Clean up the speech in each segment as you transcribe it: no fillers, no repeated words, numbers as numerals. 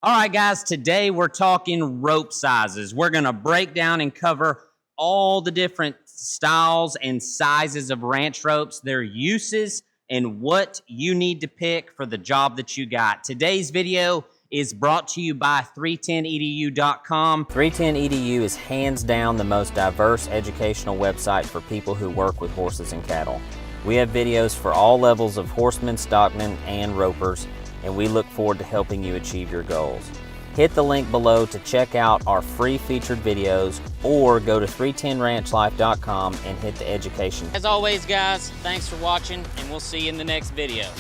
All right, guys, today we're talking rope sizes. We're going to break down and cover all the different styles and sizes of ranch ropes, their uses, and what you need to pick for the job that you got. Today's video is brought to you by 310edu.com. 310edu is hands down the most diverse educational website for people who work with horses and cattle. We have videos for all levels of horsemen, stockmen, and ropers, and we look forward to helping you achieve your goals. Hit the link below to check out our free featured videos, or go to 310ranchlife.com and hit the education. As always, guys, thanks for watching, and we'll see you in the next video.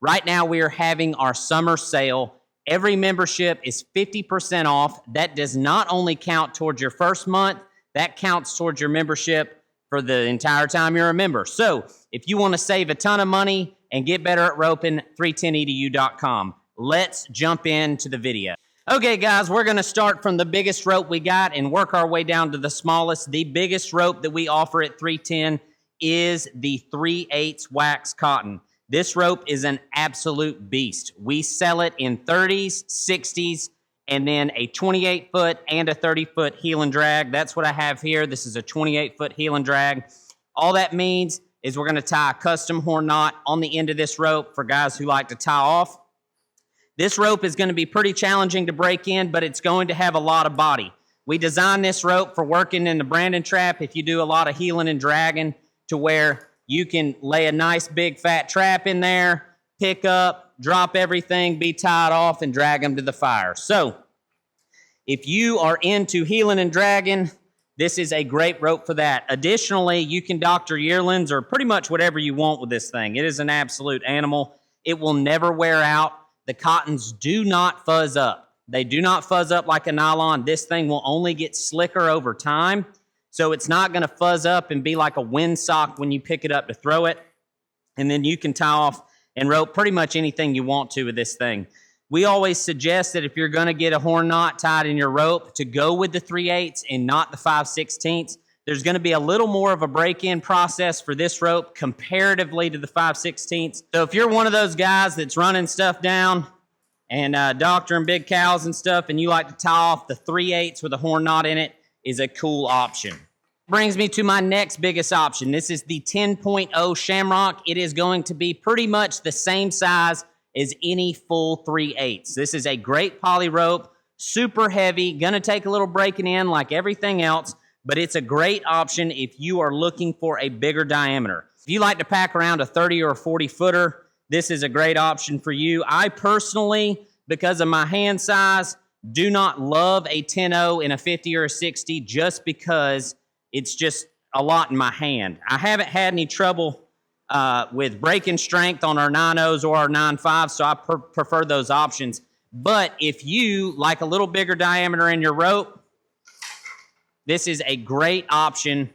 Right now, we are having our summer sale. Every membership is 50% off. That does not only count towards your first month, that counts towards your membership for the entire time you're a member. So if you want to save a ton of money and get better at roping, 310edu.com. Let's jump into the video. Okay, guys, we're going to start from the biggest rope we got and work our way down to the smallest. The biggest rope that we offer at 310 is the 3/8 wax cotton. This rope is an absolute beast. We sell it in 30s, 60s, and then a 28-foot and a 30-foot heel and drag. That's what I have here. This is a 28-foot heel and drag. All that means is we're going to tie a custom horn knot on the end of this rope for guys who like to tie off. This rope is going to be pretty challenging to break in, but it's going to have a lot of body. We designed this rope for working in the branding trap if you do a lot of heeling and dragging, to where you can lay a nice big fat trap in there, pick up, drop everything, be tied off, and drag them to the fire. So if you are into heeling and dragging, this is a great rope for that. Additionally, you can doctor yearlings or pretty much whatever you want with this thing. It is an absolute animal. It will never wear out. The cottons do not fuzz up. They do not fuzz up like a nylon. This thing will only get slicker over time. So it's not going to fuzz up and be like a windsock when you pick it up to throw it. And then you can tie off and rope pretty much anything you want to with this thing. We always suggest that if you're going to get a horn knot tied in your rope, to go with the 3/8 and not the 5/16. There's going to be a little more of a break-in process for this rope comparatively to the 5/16. So if you're one of those guys that's running stuff down and doctoring big cows and stuff, and you like to tie off, the 3/8 with a horn knot in it is a cool option. Brings me to my next biggest option. This is the 10.0 Shamrock. It is going to be pretty much the same size as any full 3/8. This is a great poly rope, super heavy, gonna take a little breaking in like everything else, but it's a great option if you are looking for a bigger diameter. If you like to pack around a 30 or a 40 footer, this is a great option for you. I personally, because of my hand size, do not love a 10.0 in a 50 or a 60 just because it's just a lot in my hand. I haven't had any trouble with breaking strength on our 9.0s or our 9.5s, so I prefer those options. But if you like a little bigger diameter in your rope, this is a great option.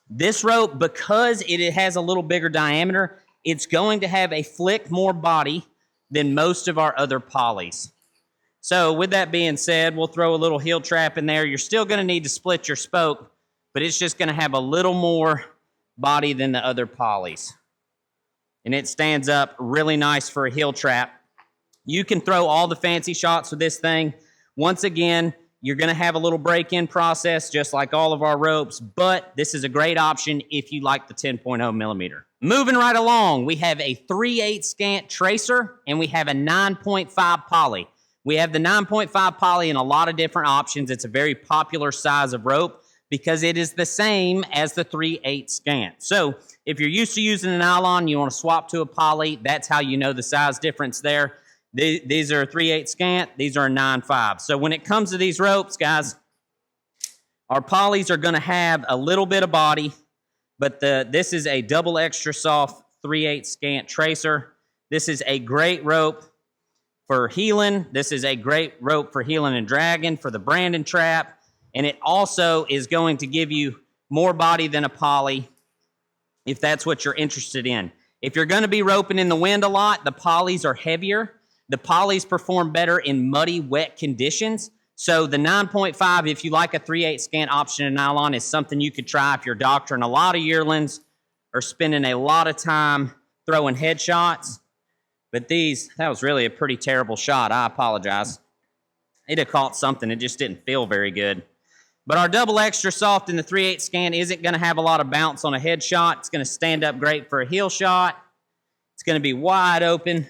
This rope, because it has a little bigger diameter, it's going to have a flick more body than most of our other polys. So with that being said, we'll throw a little heel trap in there. You're still going to need to split your spoke, but it's just going to have a little more body than the other polys. And it stands up really nice for a heel trap. You can throw all the fancy shots with this thing. Once again, you're going to have a little break-in process just like all of our ropes, but this is a great option if you like the 10.0 millimeter. Moving right along, we have a 3/8 scant tracer, and we have a 9.5 poly. We have the 9.5 poly in a lot of different options. It's a very popular size of rope because it is the same as the 3/8 scant. So if you're used to using a nylon, you want to swap to a poly, that's how you know the size difference there. These are a 3/8 scant, these are a 9.5. So when it comes to these ropes, guys, our polys are going to have a little bit of body. But this is a double extra soft 3/8 scant tracer. This is a great rope for heeling. This is a great rope for heeling and dragging for the Brandon trap. And it also is going to give you more body than a poly if that's what you're interested in. If you're going to be roping in the wind a lot, the polys are heavier. The polys perform better in muddy, wet conditions. So the 9.5, if you like a 3/8 scant option in nylon, is something you could try if you're doctoring a lot of yearlings or spending a lot of time throwing headshots. But that was really a pretty terrible shot. I apologize. It had caught something. It just didn't feel very good. But our double extra soft in the 3/8 scant isn't going to have a lot of bounce on a headshot. It's going to stand up great for a heel shot. It's going to be wide open.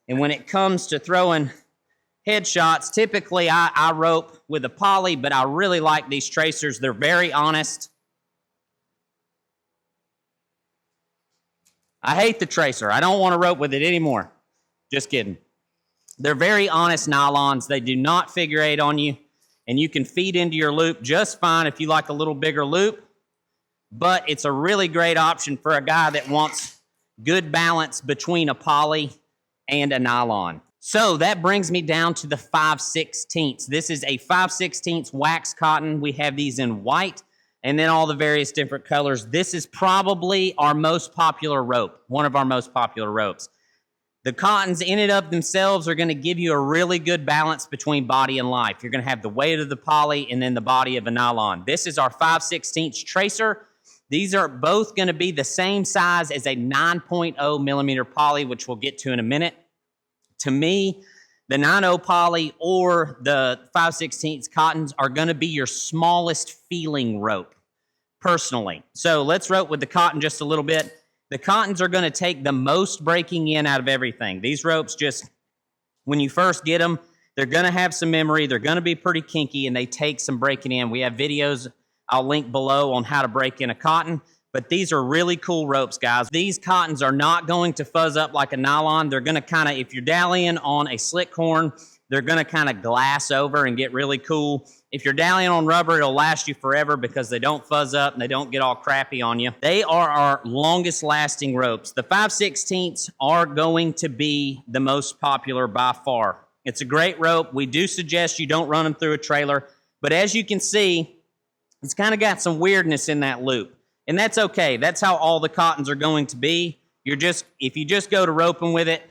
And when it comes to throwing headshots, typically I rope with a poly, but I really like these tracers. They're very honest. I hate the tracer. I don't want to rope with it anymore. Just kidding. They're very honest nylons. They do not figure eight on you, and you can feed into your loop just fine if you like a little bigger loop. But it's a really great option for a guy that wants good balance between a poly and a nylon. So that brings me down to the 5/16. This is a 5/16 wax cotton. We have these in white and then all the various different colors. This is probably our most popular rope, one of our most popular ropes. The cottons in and of themselves are going to give you a really good balance between body and life. You're going to have the weight of the poly and then the body of a nylon. This is our 5/16 tracer. These are both going to be the same size as a 9.0 millimeter poly, which we'll get to in a minute. To me, the 9.0 poly or the 5/16 cottons are going to be your smallest feeling rope, personally. So let's rope with the cotton just a little bit. The cottons are going to take the most breaking in out of everything. These ropes just, when you first get them, they're going to have some memory. They're going to be pretty kinky, and they take some breaking in. We have videos I'll link below on how to break in a cotton. But these are really cool ropes, guys. These cottons are not going to fuzz up like a nylon. They're going to kind of, if you're dallying on a slick horn, they're going to kind of glass over and get really cool. If you're dallying on rubber, it'll last you forever because they don't fuzz up and they don't get all crappy on you. They are our longest lasting ropes. The 5/16 are going to be the most popular by far. It's a great rope. We do suggest you don't run them through a trailer. But as you can see, it's kind of got some weirdness in that loop. And that's okay. That's how all the cottons are going to be. If you just go to roping with it,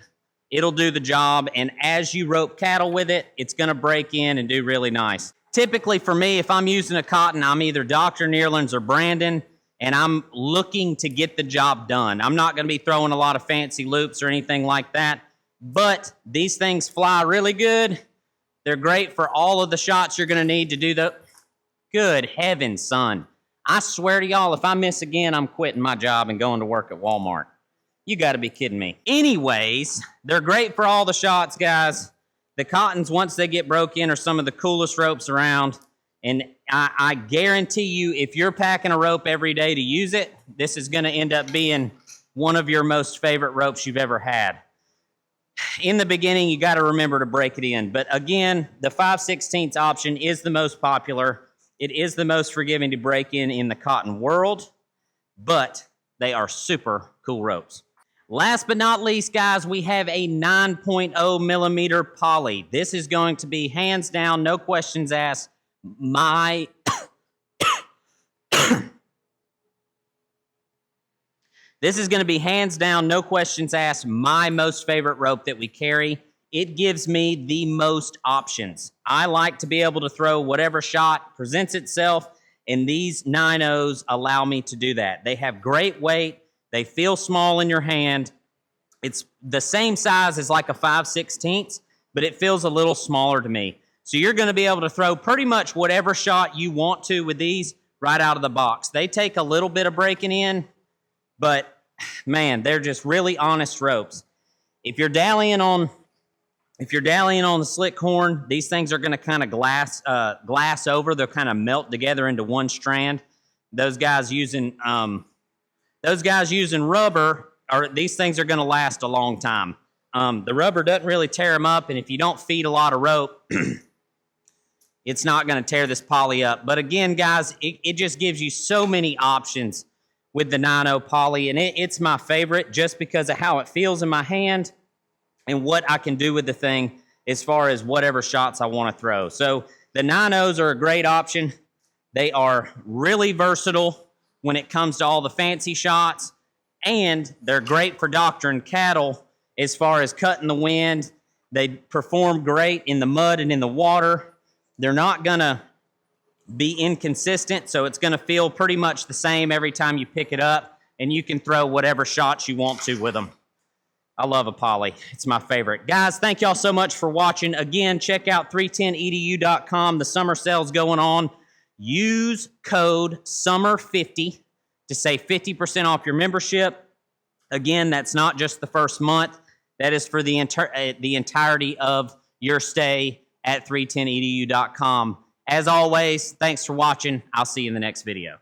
it'll do the job. And as you rope cattle with it, it's going to break in and do really nice. Typically for me, if I'm using a cotton, I'm either Dr. Neerlands or Brandon, and I'm looking to get the job done. I'm not going to be throwing a lot of fancy loops or anything like that. But these things fly really good. They're great for all of the shots you're going to need to do the... Good heavens, son. I swear to y'all, if I miss again, I'm quitting my job and going to work at Walmart. You got to be kidding me. Anyways, they're great for all the shots, guys. The cottons, once they get broke in, are some of the coolest ropes around. And I guarantee you, if you're packing a rope every day to use it, this is going to end up being one of your most favorite ropes you've ever had. In the beginning, you got to remember to break it in. But again, the 5/16 option is the most popular. It is the most forgiving to break in the cotton world, but they are super cool ropes. Last but not least, guys, we have a 9.0 millimeter poly. This is going to be hands down, no questions asked, my This is going to be hands down, no questions asked, my most favorite rope that we carry. It gives me the most options. I like to be able to throw whatever shot presents itself, and these 9.0s allow me to do that. They have great weight. They feel small in your hand. It's the same size as like a 5/16, but it feels a little smaller to me. So you're going to be able to throw pretty much whatever shot you want to with these right out of the box. They take a little bit of breaking in, but man, they're just really honest ropes. If you're dallying on the slick horn, these things are going to kind of glass over. They'll kind of melt together into one strand. Those guys using rubber, these things are going to last a long time. The rubber doesn't really tear them up, and if you don't feed a lot of rope, it's not going to tear this poly up. But again, guys, it just gives you so many options with the 9.0 poly, and it's my favorite just because of how it feels in my hand and what I can do with the thing as far as whatever shots I want to throw. So the 9.0s are a great option. They are really versatile when it comes to all the fancy shots, and they're great for doctoring cattle as far as cutting the wind. They perform great in the mud and in the water. They're not going to be inconsistent, so it's going to feel pretty much the same every time you pick it up, and you can throw whatever shots you want to with them. I love a poly. It's my favorite. Guys, thank y'all so much for watching. Again, check out 310edu.com. The summer sale's going on. Use code SUMMER50 to save 50% off your membership. Again, that's not just the first month. That is for the entirety of your stay at 310edu.com. As always, thanks for watching. I'll see you in the next video.